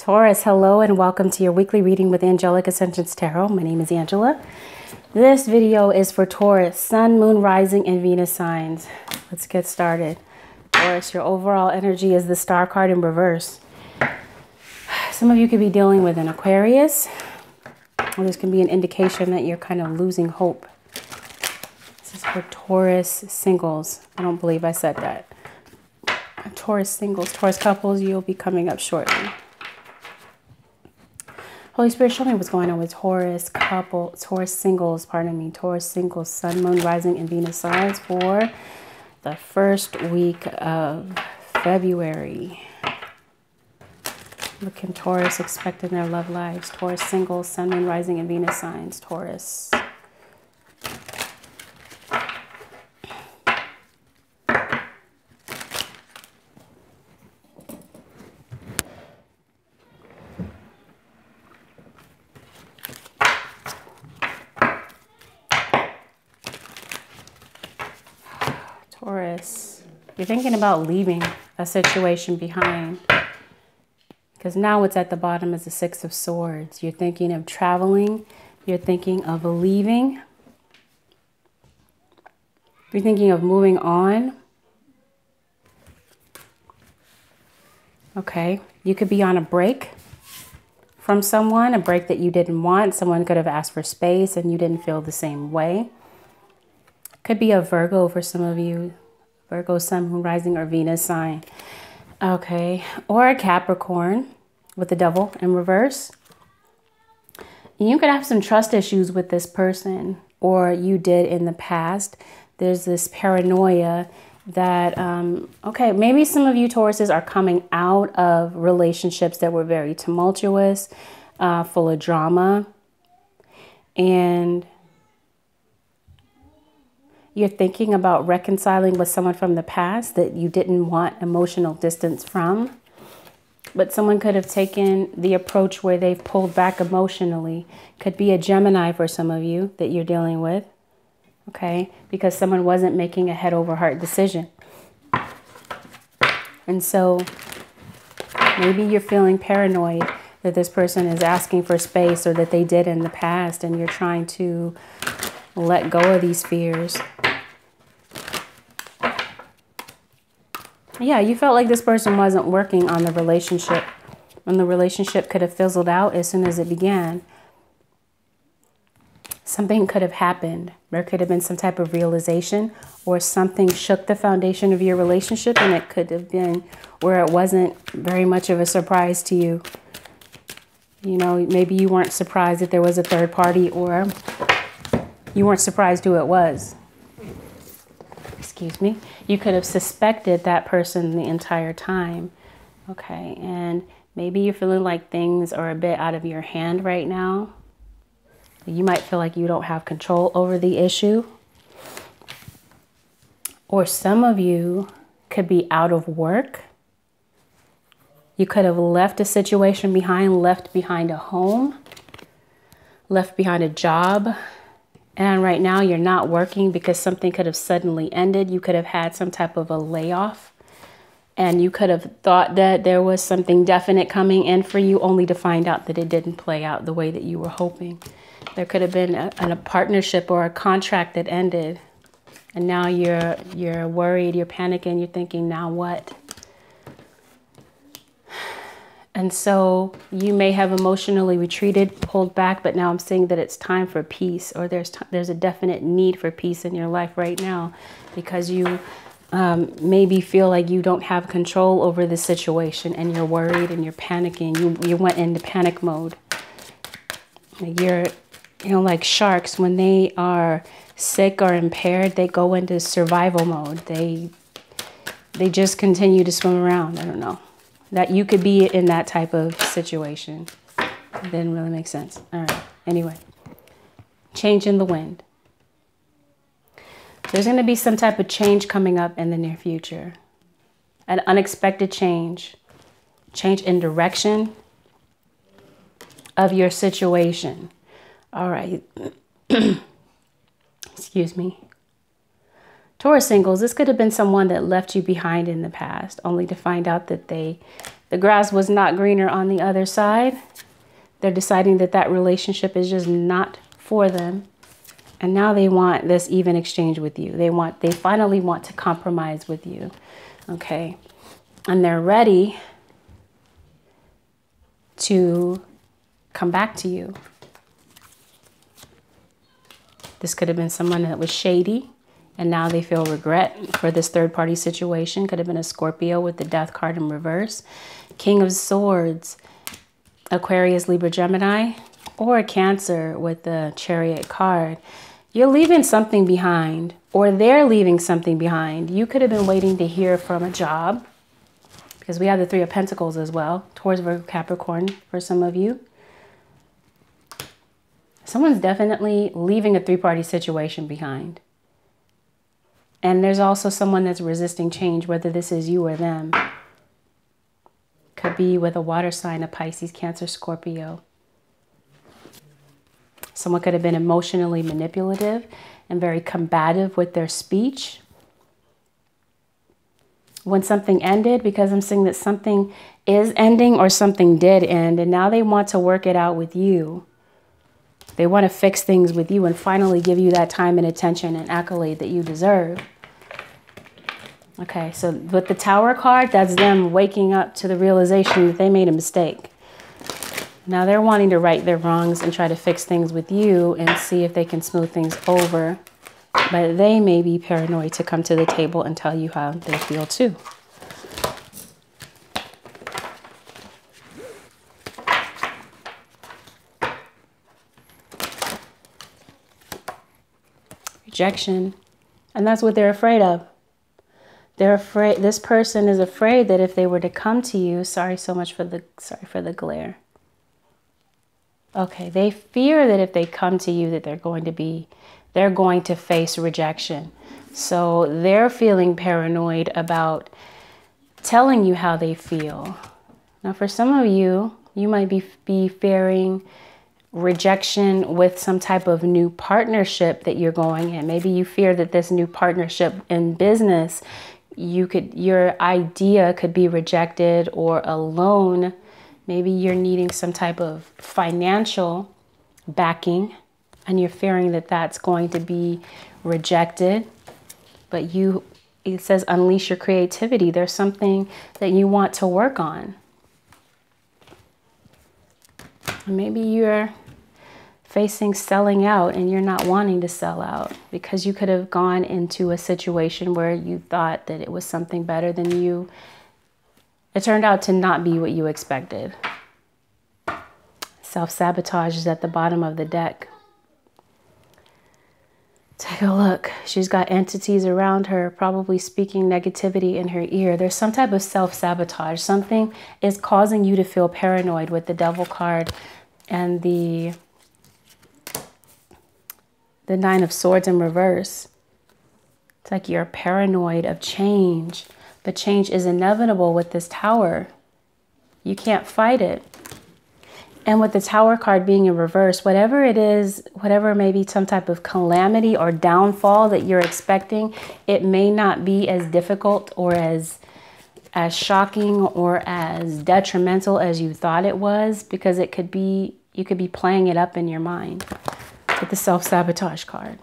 Taurus, hello and welcome to your weekly reading with Angelic Ascensions Tarot. My name is Angela. This video is for Taurus, Sun, Moon, Rising, and Venus signs. Let's get started. Taurus, your overall energy is the Star card in reverse. Some of you could be dealing with an Aquarius, or this can be an indication that you're kind of losing hope. This is for Taurus singles. I don't believe I said that. Taurus singles, Taurus couples, you'll be coming up shortly. Holy Spirit, show me what's going on with Taurus singles, Taurus singles, Sun, Moon, Rising, and Venus signs for the first week of February. What can Taurus expect in their love lives? Taurus singles, Sun, Moon, Rising, and Venus signs, Taurus. Taurus, you're thinking about leaving a situation behind, because now what's at the bottom is the Six of Swords. You're thinking of traveling. You're thinking of leaving. You're thinking of moving on. Okay, you could be on a break from someone, a break that you didn't want. Someone could have asked for space and you didn't feel the same way. Could be a Virgo for some of you. Virgo, Sun, Moon, Rising, or Venus sign. Okay. Or a Capricorn with the Devil in reverse. You could have some trust issues with this person, or you did in the past. There's this paranoia that, okay, maybe some of you Tauruses are coming out of relationships that were very tumultuous, full of drama. And you're thinking about reconciling with someone from the past that you didn't want emotional distance from. But someone could have taken the approach where they've pulled back emotionally. Could be a Gemini for some of you that you're dealing with. Okay? Because someone wasn't making a head over heart decision. And so maybe you're feeling paranoid that this person is asking for space, or that they did in the past, and you're trying to let go of these fears. Yeah, you felt like this person wasn't working on the relationship, and the relationship could have fizzled out as soon as it began. Something could have happened. There could have been some type of realization, or something shook the foundation of your relationship, and it could have been where it wasn't very much of a surprise to you. You know, maybe you weren't surprised that there was a third party, or you weren't surprised who it was. Excuse me. You could have suspected that person the entire time. Okay, and maybe you're feeling like things are a bit out of your hand right now. You might feel like you don't have control over the issue. Or some of you could be out of work. You could have left a situation behind, left behind a home, left behind a job. And right now you're not working because something could have suddenly ended. You could have had some type of a layoff. And you could have thought that there was something definite coming in for you, only to find out that it didn't play out the way that you were hoping. There could have been a partnership or a contract that ended. And now you're worried, you're panicking, you're thinking, now what? And so you may have emotionally retreated, pulled back, but now I'm seeing that it's time for peace, or there's a definite need for peace in your life right now, because you maybe feel like you don't have control over the situation, and you're worried and you're panicking. You went into panic mode. You're, like sharks, when they are sick or impaired, they go into survival mode. They just continue to swim around. I don't know. That you could be in that type of situation. It didn't really make sense. All right. Anyway, change in the wind. There's going to be some type of change coming up in the near future. An unexpected change. Change in direction of your situation. All right. Excuse me. Taurus singles, this could have been someone that left you behind in the past, only to find out that the grass was not greener on the other side. They're deciding that that relationship is just not for them. And now they want this even exchange with you. They finally want to compromise with you. Okay. And they're ready to come back to you. This could have been someone that was shady, and now they feel regret for this third-party situation. Could have been a Scorpio with the Death card in reverse. King of Swords, Aquarius, Libra, Gemini, or a Cancer with the Chariot card. You're leaving something behind, or they're leaving something behind. You could have been waiting to hear from a job, because we have the Three of Pentacles as well. Taurus, Virgo, Capricorn for some of you. Someone's definitely leaving a three-party situation behind. And there's also someone that's resisting change, whether this is you or them. Could be with a water sign, a Pisces, Cancer, Scorpio. Someone could have been emotionally manipulative and very combative with their speech when something ended, because I'm seeing that something is ending or something did end, and now they want to work it out with you. They want to fix things with you and finally give you that time and attention and accolade that you deserve. Okay, so with the Tower card, that's them waking up to the realization that they made a mistake. Now they're wanting to right their wrongs and try to fix things with you and see if they can smooth things over. But they may be paranoid to come to the table and tell you how they feel too. Rejection. And that's what they're afraid of. They're afraid, this person is afraid that if they were to come to you, sorry for the glare. Okay, they fear that if they come to you that they're going to face rejection. So they're feeling paranoid about telling you how they feel. Now for some of you, you might be fearing rejection with some type of new partnership that you're going in. Maybe you fear that this new partnership in business, your idea could be rejected, or a loan. Maybe you're needing some type of financial backing and you're fearing that that's going to be rejected. But it says unleash your creativity. There's something that you want to work on. Maybe you're facing selling out and you're not wanting to sell out because you could have gone into a situation where you thought that it was something better than you. It turned out to not be what you expected. Self-sabotage is at the bottom of the deck. Take a look. She's got entities around her, probably speaking negativity in her ear. There's some type of self-sabotage. Something is causing you to feel paranoid with the Devil card and the Nine of Swords in reverse. It's like you're paranoid of change, but change is inevitable with this Tower. You can't fight it. And with the Tower card being in reverse, whatever it is, whatever may be some type of calamity or downfall that you're expecting, it may not be as difficult or as shocking or as detrimental as you thought it was, because you could be playing it up in your mind with the self-sabotage card.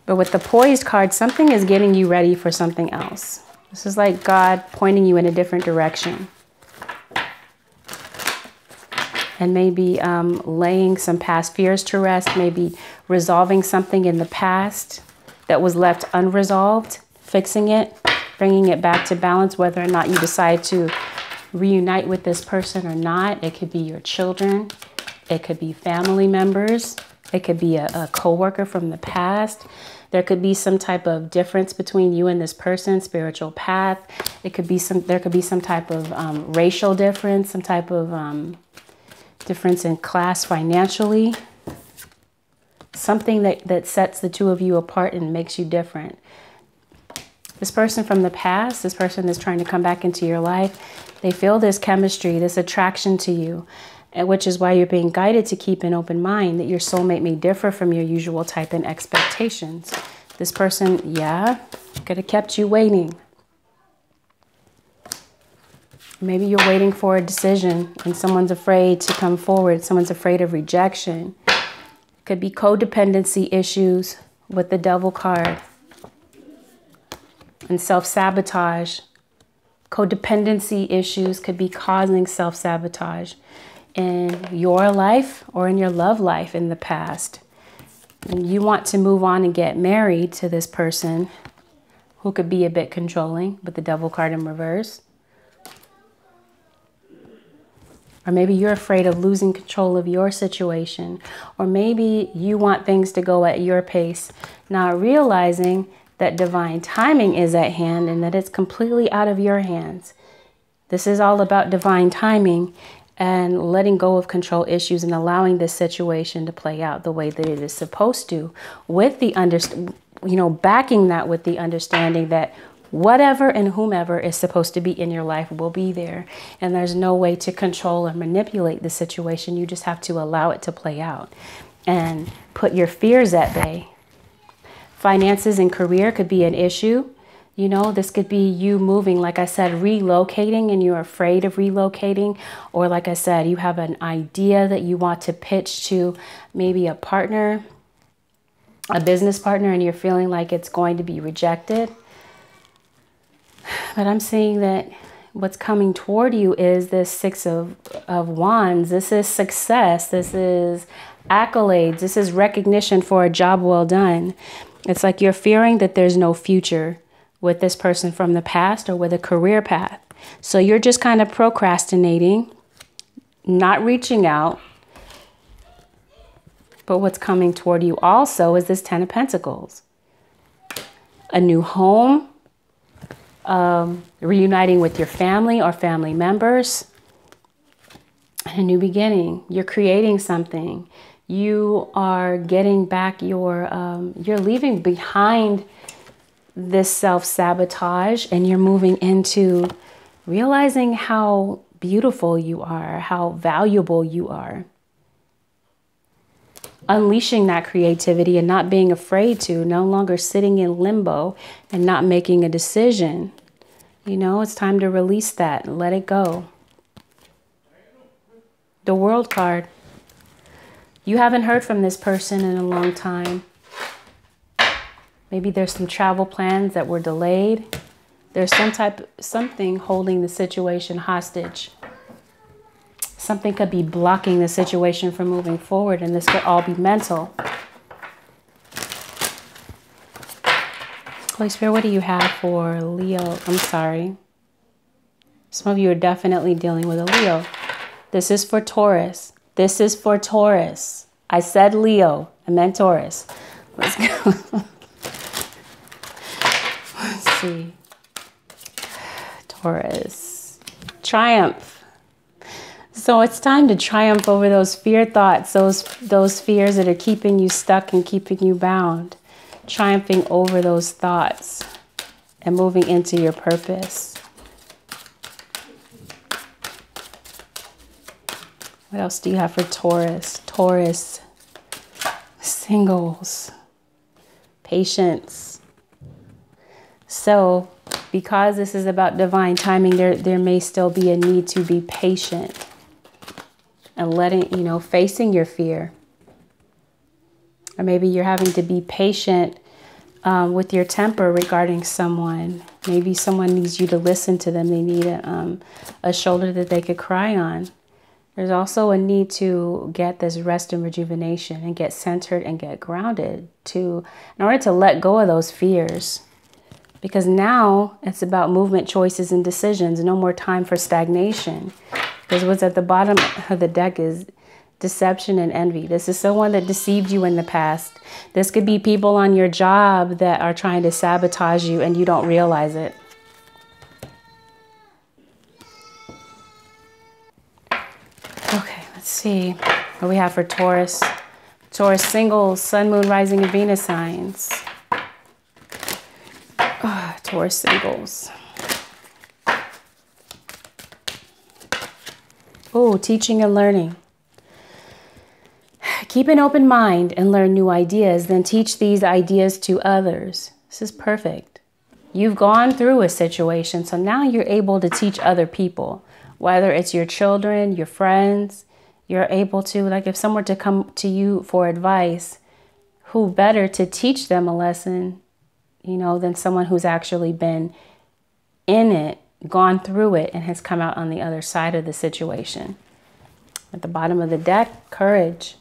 But with the Poised card, something is getting you ready for something else. This is like God pointing you in a different direction. And maybe laying some past fears to rest, maybe resolving something in the past that was left unresolved, fixing it, bringing it back to balance, whether or not you decide to reunite with this person or not. It could be your children. It could be family members. It could be a coworker from the past. There could be some type of difference between you and this person, spiritual path. There could be some type of racial difference, some type of difference in class financially. Something that sets the two of you apart and makes you different. This person from the past, this person that's trying to come back into your life, they feel this chemistry, this attraction to you. which is why you're being guided to keep an open mind, that your soulmate may differ from your usual type and expectations. This person, yeah, could have kept you waiting. Maybe you're waiting for a decision and someone's afraid to come forward. Someone's afraid of rejection. Could be codependency issues with the Devil card. And self-sabotage. Codependency issues could be causing self-sabotage in your life or in your love life in the past. And you want to move on and get married to this person who could be a bit controlling with the Devil card in reverse. Or maybe you're afraid of losing control of your situation. Or maybe you want things to go at your pace, not realizing that divine timing is at hand and that it's completely out of your hands. This is all about divine timing and letting go of control issues and allowing this situation to play out the way that it is supposed to, with the backing that with the understanding that whatever and whomever is supposed to be in your life will be there. And there's no way to control or manipulate the situation. You just have to allow it to play out and put your fears at bay. Finances and career could be an issue. You know, this could be you moving, like I said, relocating, and you're afraid of relocating. Or like I said, you have an idea that you want to pitch to maybe a partner, a business partner, and you're feeling like it's going to be rejected. But I'm seeing that what's coming toward you is this Six of Wands. This is success. This is accolades. This is recognition for a job well done. It's like you're fearing that there's no future with this person from the past or with a career path. So you're just kind of procrastinating, not reaching out. But what's coming toward you also is this Ten of Pentacles. A new home. Reuniting with your family or family members. A new beginning. You're creating something. You are getting back your, you're leaving behind this self-sabotage, and you're moving into realizing how beautiful you are, how valuable you are. Unleashing that creativity and not being afraid to, no longer sitting in limbo and not making a decision. You know, it's time to release that and let it go. The World card. You haven't heard from this person in a long time. Maybe there's some travel plans that were delayed. There's something holding the situation hostage. Something could be blocking the situation from moving forward, and this could all be mental. Holy Spirit, what do you have for Leo? I'm sorry. Some of you are definitely dealing with a Leo. This is for Taurus. This is for Taurus. I said Leo. I meant Taurus. Let's go. Let's see. Taurus. Triumph. So it's time to triumph over those fear thoughts, those fears that are keeping you stuck and keeping you bound. Triumphing over those thoughts and moving into your purpose. What else do you have for Taurus? Taurus. Singles. Patience. So, because this is about divine timing, there may still be a need to be patient. And letting, facing your fear. Or maybe you're having to be patient with your temper regarding someone. Maybe someone needs you to listen to them. They need a shoulder that they could cry on. There's also a need to get this rest and rejuvenation and get centered and get grounded in order to let go of those fears. Because now it's about movement, choices, and decisions. No more time for stagnation. Because what's at the bottom of the deck is deception and envy. This is someone that deceived you in the past. This could be people on your job that are trying to sabotage you and you don't realize it. Okay, let's see what we have for Taurus. Taurus singles, Sun, Moon, Rising, and Venus signs. Taurus singles. Oh, teaching and learning. Keep an open mind and learn new ideas, then teach these ideas to others. This is perfect. You've gone through a situation, so now you're able to teach other people, whether it's your children, your friends. You're able to, like if someone were to come to you for advice, who better to teach them a lesson, you know, than someone who's actually been in it, gone through it, and has come out on the other side of the situation. At the bottom of the deck, courage.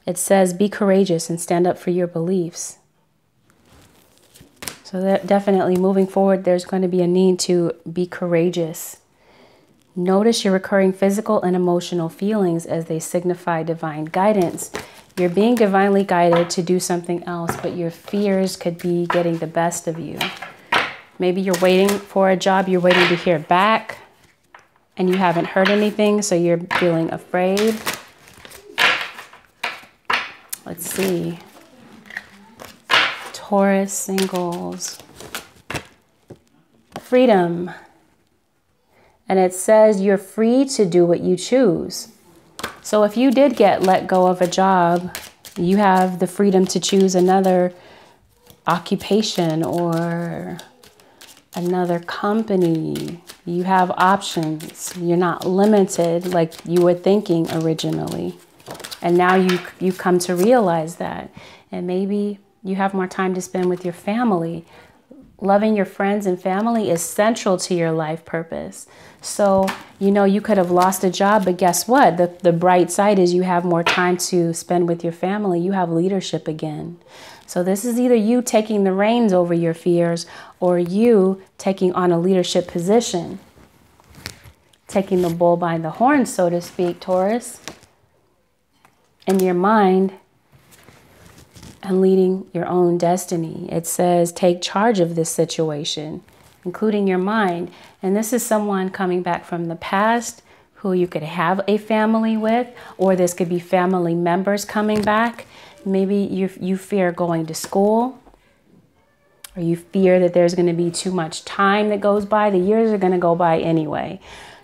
It says, be courageous and stand up for your beliefs. So that definitely moving forward, there's going to be a need to be courageous. Notice your recurring physical and emotional feelings as they signify divine guidance. You're being divinely guided to do something else, but your fears could be getting the best of you. Maybe you're waiting for a job, you're waiting to hear back, and you haven't heard anything, so you're feeling afraid. Let's see. Taurus singles. Freedom. And it says you're free to do what you choose. So if you did get let go of a job, you have the freedom to choose another occupation or another company. You have options. You're not limited like you were thinking originally. And now you come to realize that. And maybe you have more time to spend with your family. Loving your friends and family is central to your life purpose. So, you know, you could have lost a job, but guess what? The bright side is you have more time to spend with your family. You have leadership again. So this is either you taking the reins over your fears or you taking on a leadership position. Taking the bull by the horns, so to speak, Taurus. In your mind and leading your own destiny. It says take charge of this situation, including your mind. And this is someone coming back from the past who you could have a family with, or this could be family members coming back. Maybe you fear going to school, or you fear that there's going to be too much time that goes by. The years are going to go by anyway.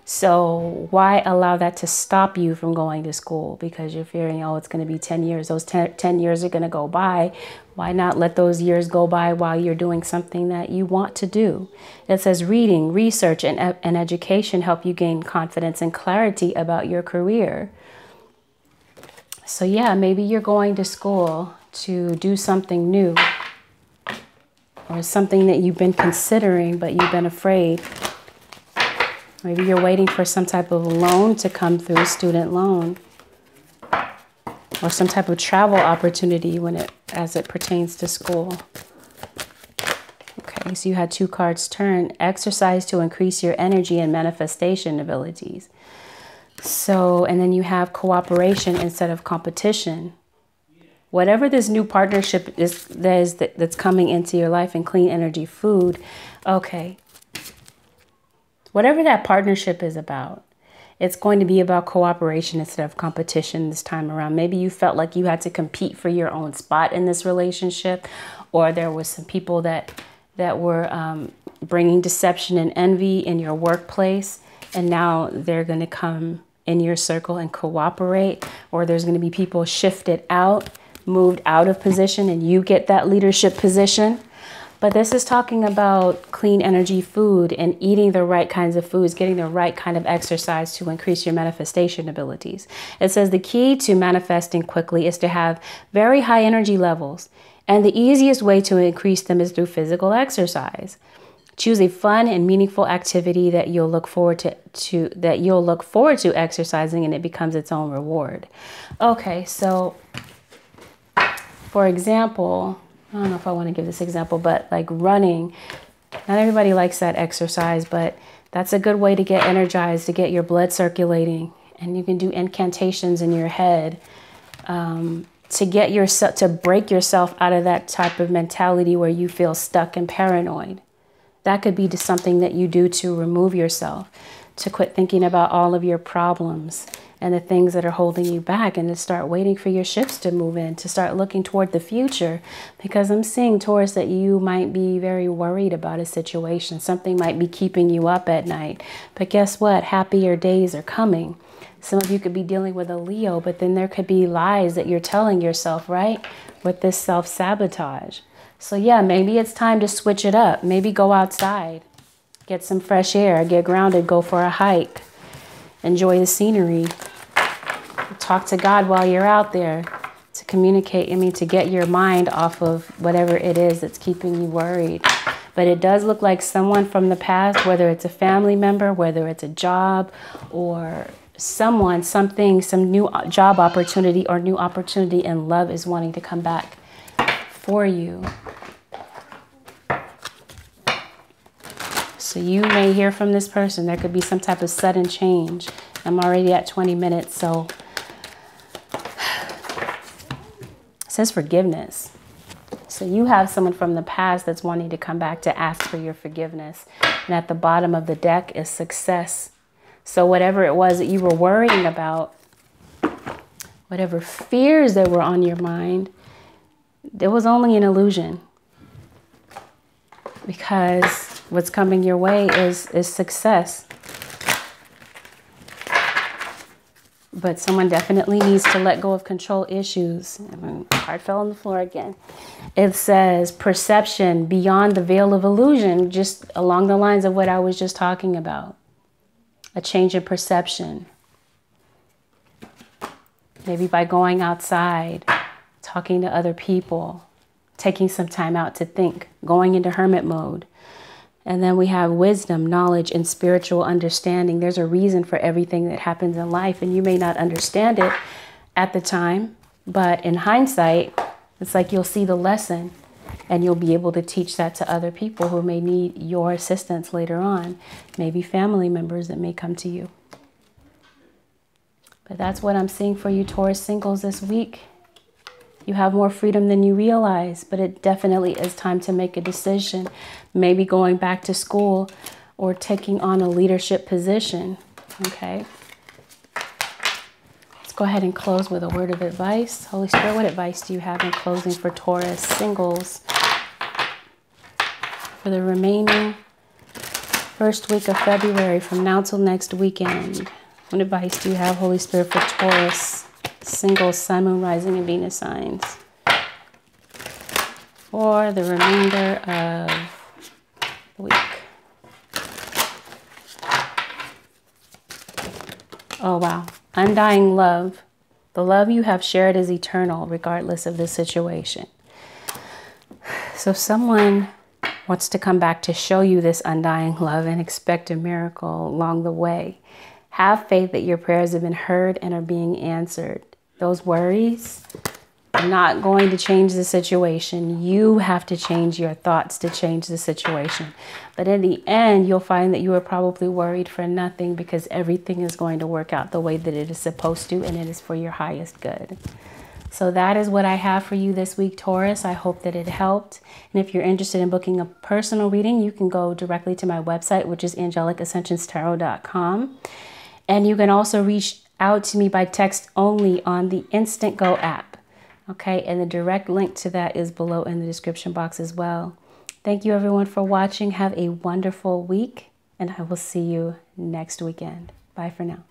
So why allow that to stop you from going to school? Because you're fearing, oh, it's going to be 10 years. Those 10 years are going to go by. Why not let those years go by while you're doing something that you want to do? It says reading, research, and education help you gain confidence and clarity about your career. So yeah, maybe you're going to school to do something new or something that you've been considering, but you've been afraid. Maybe you're waiting for some type of loan to come through, student loan, or some type of travel opportunity as it pertains to school. Okay, so you had 2 cards turned. Exercise to increase your energy and manifestation abilities. So, and then you have cooperation instead of competition. Whatever this new partnership is that's coming into your life in clean energy food, okay. Whatever that partnership is about, it's going to be about cooperation instead of competition this time around. Maybe you felt like you had to compete for your own spot in this relationship, or there was some people that were bringing deception and envy in your workplace, and now they're going to come in your circle and cooperate, or there's going to be people shifted out, moved out of position, and you get that leadership position. But this is talking about clean energy food and eating the right kinds of foods, getting the right kind of exercise to increase your manifestation abilities. It says the key to manifesting quickly is to have very high energy levels. And the easiest way to increase them is through physical exercise. Choose a fun and meaningful activity that you'll look forward to exercising, and it becomes its own reward. Okay, so for example, I don't know if I want to give this example, but like running, not everybody likes that exercise, but that's a good way to get energized, to get your blood circulating. And you can do incantations in your head to get yourself, to break yourself out of that type of mentality where you feel stuck and paranoid. That could be something that you do to remove yourself, to quit thinking about all of your problems and the things that are holding you back, and to start waiting for your ships to move in, to start looking toward the future. Because I'm seeing, Taurus, that you might be very worried about a situation. Something might be keeping you up at night. But guess what? Happier days are coming. Some of you could be dealing with a Leo, but then there could be lies that you're telling yourself, right? With this self-sabotage. So yeah, maybe it's time to switch it up. Maybe go outside, get some fresh air, get grounded, go for a hike, enjoy the scenery. Talk to God while you're out there to communicate, to get your mind off of whatever it is that's keeping you worried. But it does look like someone from the past, whether it's a family member, whether it's a job, or someone, something, some new job opportunity or new opportunity in love is wanting to come back for you. So you may hear from this person. There could be some type of sudden change. I'm already at 20 minutes, so it says forgiveness. So you have someone from the past that's wanting to come back to ask for your forgiveness. And at the bottom of the deck is success. So whatever it was that you were worrying about, whatever fears that were on your mind, it was only an illusion. Because what's coming your way is success. But someone definitely needs to let go of control issues. My card fell on the floor again. It says perception beyond the veil of illusion, just along the lines of what I was just talking about. A change in perception. Maybe by going outside, talking to other people, taking some time out to think, going into hermit mode. And then we have wisdom, knowledge, and spiritual understanding. There's a reason for everything that happens in life, and you may not understand it at the time, but in hindsight, it's like you'll see the lesson and you'll be able to teach that to other people who may need your assistance later on. Maybe family members that may come to you. But that's what I'm seeing for you, Taurus singles, this week. You have more freedom than you realize, but it definitely is time to make a decision. Maybe going back to school or taking on a leadership position. Okay. Let's go ahead and close with a word of advice. Holy Spirit, what advice do you have in closing for Taurus singles for the remaining first week of February, from now till next weekend? What advice do you have, Holy Spirit, for Taurus singles, Sun, Moon, Rising, and Venus signs for the remainder of the week? Oh, wow. Undying love. The love you have shared is eternal, regardless of the situation. So someone wants to come back to show you this undying love and expect a miracle along the way. Have faith that your prayers have been heard and are being answered. Those worries are not going to change the situation. You have to change your thoughts to change the situation. But in the end, you'll find that you are probably worried for nothing, because everything is going to work out the way that it is supposed to, and it is for your highest good. So that is what I have for you this week, Taurus. I hope that it helped. And if you're interested in booking a personal reading, you can go directly to my website, which is AngelicAscensionsTarot.com. And you can also reach out to me by text only on the Instant Go app. Okay, and the direct link to that is below in the description box as well. Thank you everyone for watching. Have a wonderful week, and I will see you next weekend. Bye for now.